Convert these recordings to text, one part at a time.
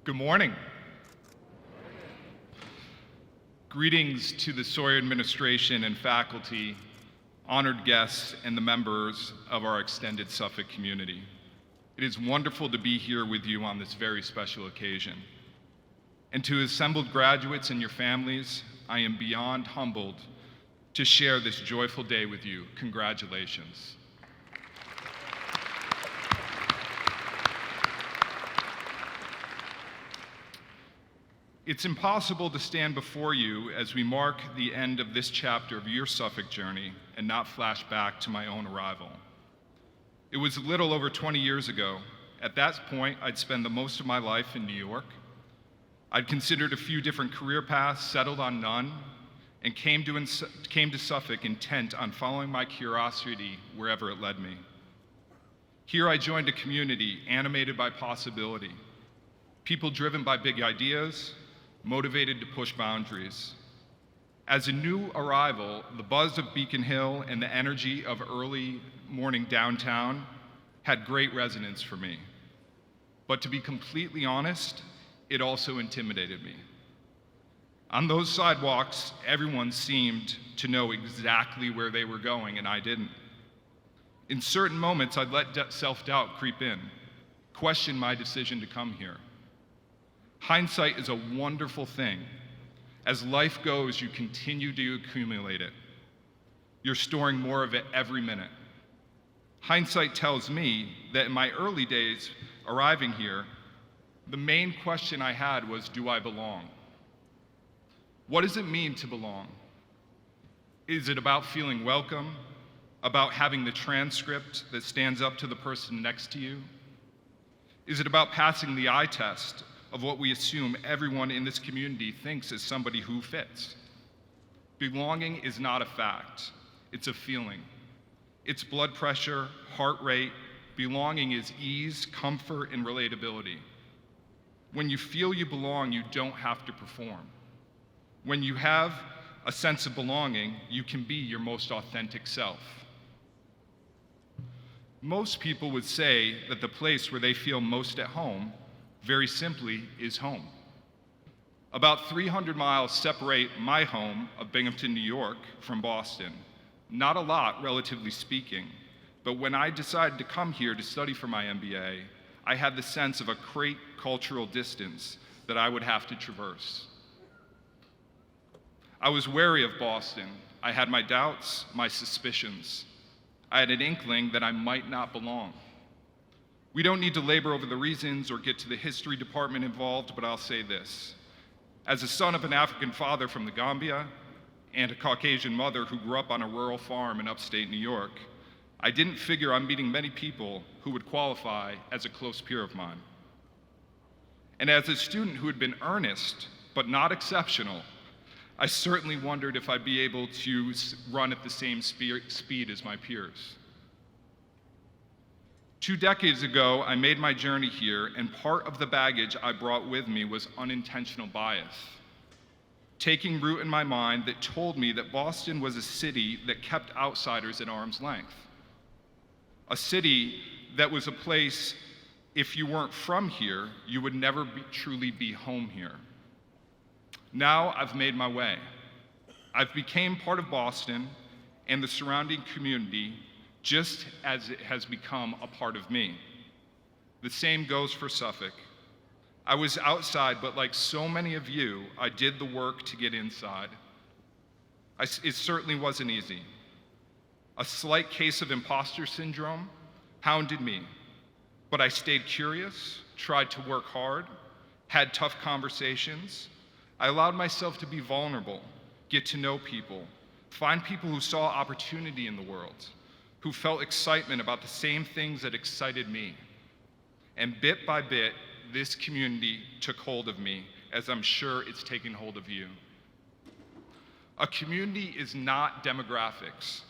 Good morning. Greetings to the Sawyer administration and faculty, honored guests, and the members of our extended Suffolk community. It is wonderful to be here with you on this very special occasion. And to assembled graduates and your families, I am beyond humbled to share this joyful day with you. Congratulations. It's impossible to stand before you as we mark the end of this chapter of your Suffolk journey and not flash back to my own arrival. It was a little over 20 years ago. At that point, I'd spent the most of my life in New York. I'd considered a few different career paths, settled on none, and came to Suffolk intent on following my curiosity wherever it led me. Here I joined a community animated by possibility, people driven by big ideas, motivated to push boundaries. As a new arrival, the buzz of Beacon Hill and the energy of early morning downtown had great resonance for me. But to be completely honest, it also intimidated me. On those sidewalks, everyone seemed to know exactly where they were going, and I didn't. In certain moments, I'd let self-doubt creep in, question my decision to come here. Hindsight is a wonderful thing. As life goes, you continue to accumulate it. You're storing more of it every minute. Hindsight tells me that in my early days arriving here, the main question I had was, do I belong? What does it mean to belong? Is it about feeling welcome? About having the transcript that stands up to the person next to you? Is it about passing the eye test of what we assume everyone in this community thinks is somebody who fits? Belonging is not a fact, it's a feeling. It's blood pressure, heart rate. Belonging is ease, comfort, and relatability. When you feel you belong, you don't have to perform. When you have a sense of belonging, you can be your most authentic self. Most people would say that the place where they feel most at home, very simply, is home. About 300 miles separate my home of Binghamton, New York, from Boston. Not a lot, relatively speaking, but when I decided to come here to study for my MBA, I had the sense of a great cultural distance that I would have to traverse. I was wary of Boston. I had my doubts, my suspicions. I had an inkling that I might not belong. We don't need to labor over the reasons or get to the history department involved, but I'll say this. As a son of an African father from the Gambia and a Caucasian mother who grew up on a rural farm in upstate New York, I didn't figure on meeting many people who would qualify as a close peer of mine. And as a student who had been earnest but not exceptional, I certainly wondered if I'd be able to run at the same speed as my peers. 2 decades ago, I made my journey here, and part of the baggage I brought with me was unintentional bias, taking root in my mind that told me that Boston was a city that kept outsiders at arm's length, a city that was a place, if you weren't from here, you would never truly be home here. Now I've made my way. I've become part of Boston and the surrounding community just as it has become a part of me. The same goes for Suffolk. I was outside, but like so many of you, I did the work to get inside. It certainly wasn't easy. A slight case of imposter syndrome hounded me, but I stayed curious, tried to work hard, had tough conversations. I allowed myself to be vulnerable, get to know people, find people who saw opportunity in the world, who felt excitement about the same things that excited me. And bit by bit, this community took hold of me, as I'm sure it's taking hold of you. A community is not demographics.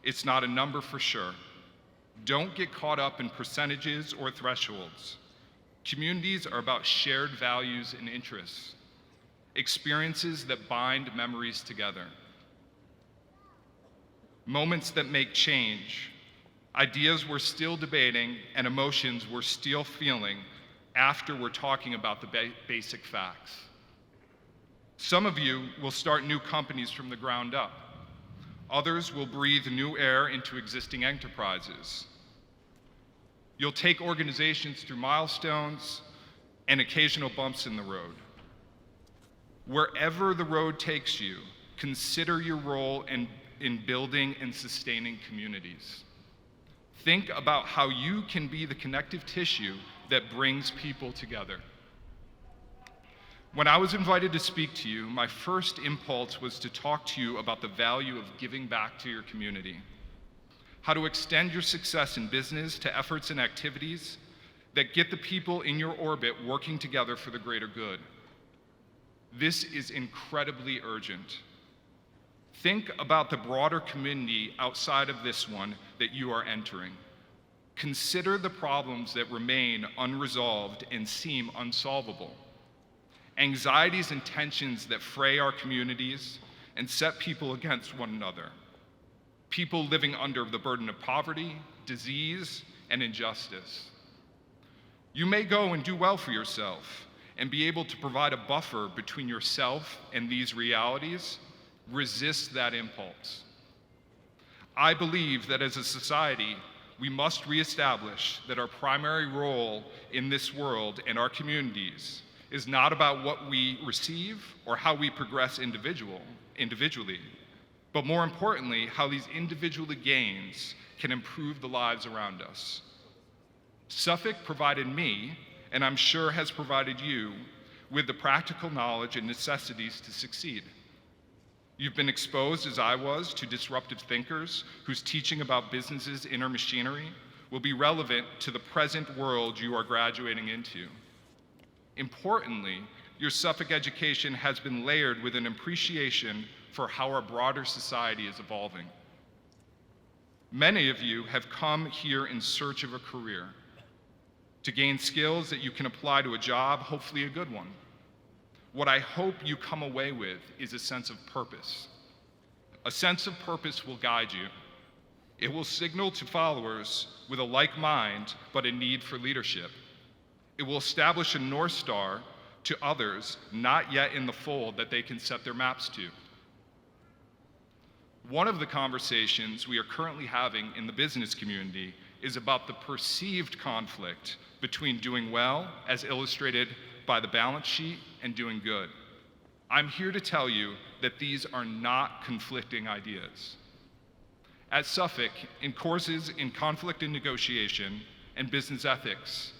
It's not a number for sure. Don't get caught up in percentages or thresholds. Communities are about shared values and interests, experiences that bind memories together, moments that make change, ideas we're still debating, and emotions we're still feeling after we're talking about the basic facts. Some of you will start new companies from the ground up. Others will breathe new air into existing enterprises. You'll take organizations through milestones and occasional bumps in the road. Wherever the road takes you, consider your role in building and sustaining communities. Think about how you can be the connective tissue that brings people together. When I was invited to speak to you, my first impulse was to talk to you about the value of giving back to your community, how to extend your success in business to efforts and activities that get the people in your orbit working together for the greater good. This is incredibly urgent. Think about the broader community outside of this one that you are entering. Consider the problems that remain unresolved and seem unsolvable. Anxieties and tensions that fray our communities and set people against one another. People living under the burden of poverty, disease, and injustice. You may go and do well for yourself and be able to provide a buffer between yourself and these realities. Resist that impulse. I believe that as a society, we must reestablish that our primary role in this world and our communities is not about what we receive or how we progress individually, but more importantly, how these individual gains can improve the lives around us. Suffolk provided me, and I'm sure has provided you, with the practical knowledge and necessities to succeed. You've been exposed, as I was, to disruptive thinkers whose teaching about business's inner machinery will be relevant to the present world you are graduating into. Importantly, your Suffolk education has been layered with an appreciation for how our broader society is evolving. Many of you have come here in search of a career, to gain skills that you can apply to a job, hopefully a good one. What I hope you come away with is a sense of purpose. A sense of purpose will guide you. It will signal to followers with a like mind, but a need for leadership. It will establish a North Star to others not yet in the fold that they can set their maps to. One of the conversations we are currently having in the business community is about the perceived conflict between doing well, as illustrated by the balance sheet, and doing good. I'm here to tell you that these are not conflicting ideas. At Suffolk, in courses in conflict and negotiation and business ethics,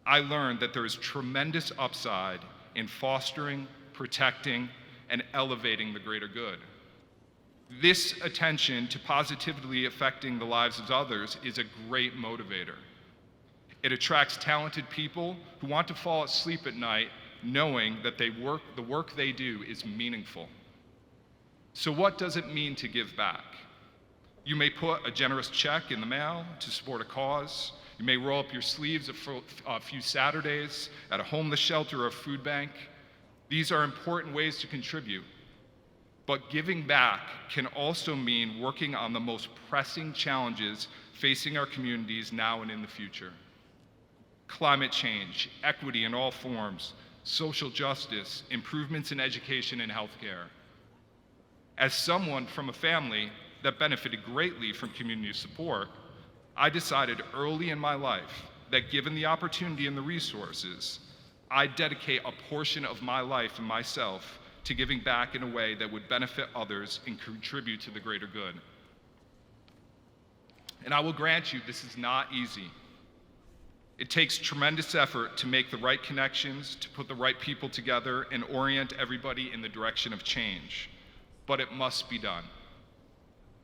I learned that there is tremendous upside in fostering, protecting, and elevating the greater good. This attention to positively affecting the lives of others is a great motivator. It attracts talented people who want to fall asleep at night knowing that the work they do is meaningful. So what does it mean to give back? You may put a generous check in the mail to support a cause. You may roll up your sleeves a few Saturdays at a homeless shelter or a food bank. These are important ways to contribute. But giving back can also mean working on the most pressing challenges facing our communities now and in the future. Climate change, equity in all forms, social justice, improvements in education and healthcare. As someone from a family that benefited greatly from community support, I decided early in my life that given the opportunity and the resources, I'd dedicate a portion of my life and myself to giving back in a way that would benefit others and contribute to the greater good. And I will grant you, this is not easy. It takes tremendous effort to make the right connections, to put the right people together, and orient everybody in the direction of change. But it must be done.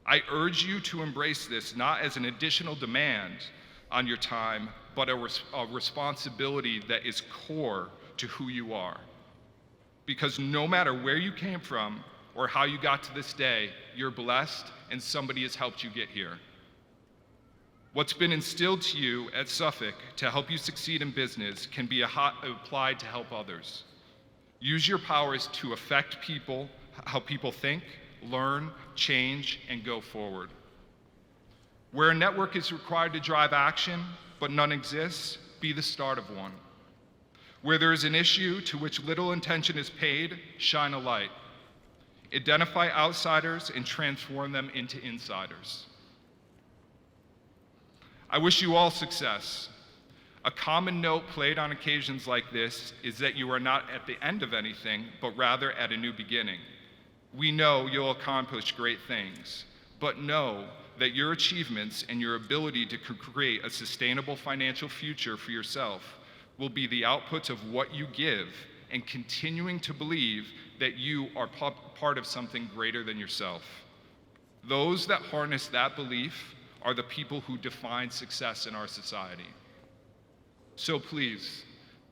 I urge you to embrace this not as an additional demand on your time, but a responsibility that is core to who you are. Because no matter where you came from or how you got to this day, you're blessed and somebody has helped you get here. What's been instilled to you at Suffolk to help you succeed in business can be applied to help others. Use your powers to affect people, how people think, learn, change, and go forward. Where a network is required to drive action, but none exists, be the start of one. Where there is an issue to which little attention is paid, shine a light. Identify outsiders and transform them into insiders. I wish you all success. A common note played on occasions like this is that you are not at the end of anything, but rather at a new beginning. We know you'll accomplish great things, but know that your achievements and your ability to create a sustainable financial future for yourself will be the outputs of what you give and continuing to believe that you are part of something greater than yourself. Those that harness that belief are the people who define success in our society. So please,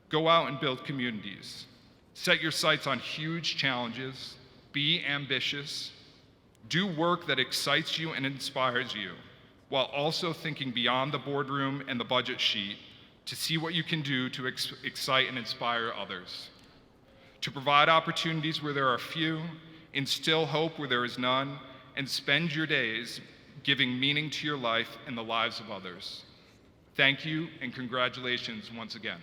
go out and build communities. Set your sights on huge challenges. Be ambitious. Do work that excites you and inspires you, while also thinking beyond the boardroom and the budget sheet to see what you can do to excite and inspire others. To provide opportunities where there are few, instill hope where there is none, and spend your days giving meaning to your life and the lives of others. Thank you, and congratulations once again.